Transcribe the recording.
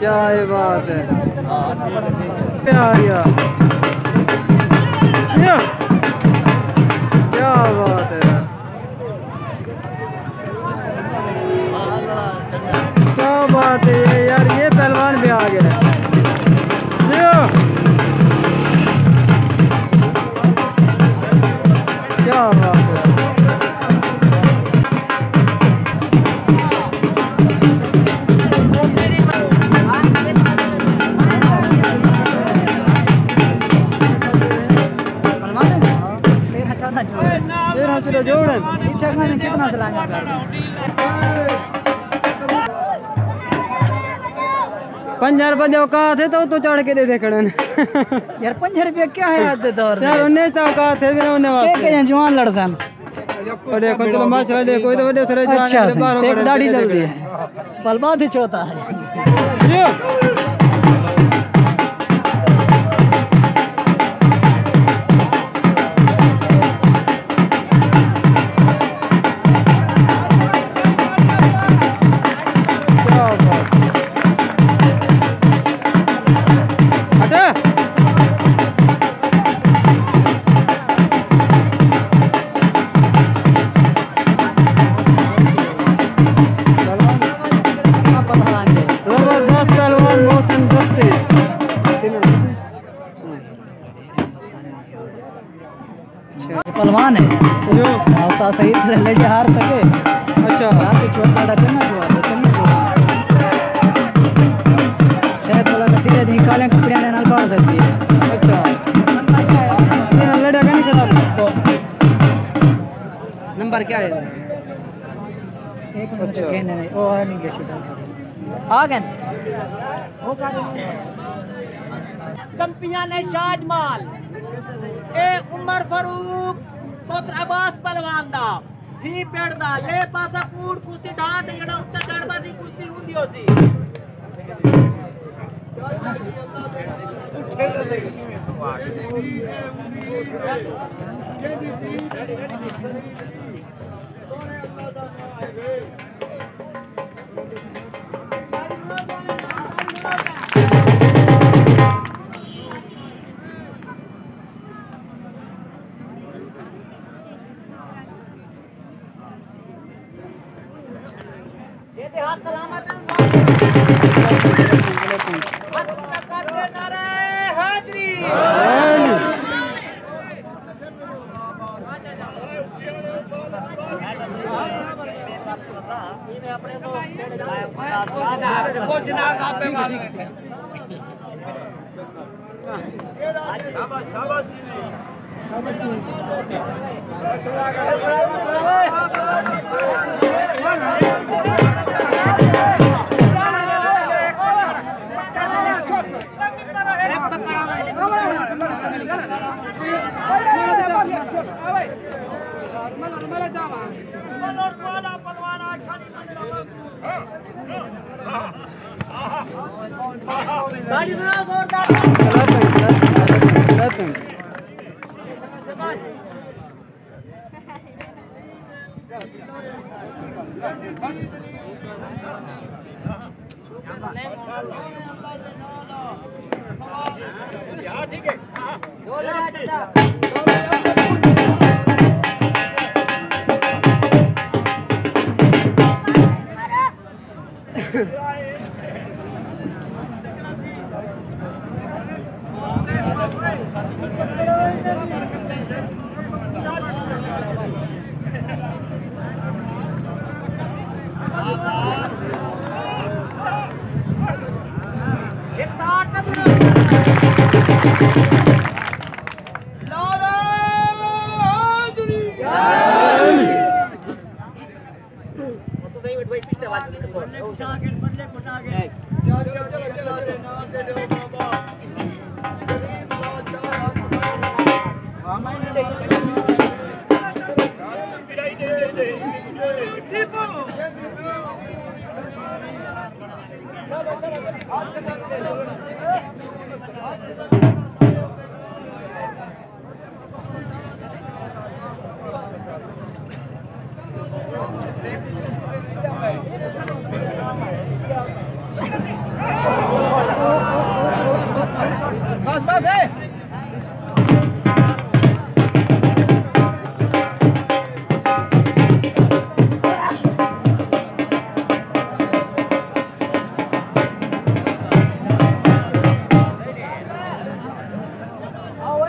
क्या ये बात है, प्यारिया क्या बात है, क्या बात है यार, ये पहलवान भी आ गया। क्या बात है, जोड़न कितना चलाएंगे ₹50 औकात है तो चढ़ के दे दे खड़न यार ₹5 क्या है आज दौर यार उन्हें तो औकात है बिना उन्हें वास्ते के जवान लड़सन अरे कोई तो माशा दे कोई तो बड़े सारे जवान अच्छा एक दाढ़ी जल्दी है बल बात ही छोटा है। पहलवान है जो आसा सही ले जे हार सके। अच्छा हार से छोटा डटे ना जो तो नहीं शायद वाला नसीब दी काले कपड़े ने नाल पाड़ सकती है। अच्छा ये लड़का नहीं खड़ा तो नंबर क्या है एक मिनट कहने नहीं ओ नहीं गेश आ गए वो का चैंपियन है शाजमाल ए उमर फारूक पुत्र अब्बास पहलवान दा ही पेड़ दा ले पासा कूड़ कुश्ती ढा ते जेड़ा उत्ते चढ़बा दी कुश्ती हुंदी होसी। हाथ सलामत करते नारे हाजरी ठीक है बस बस है आओ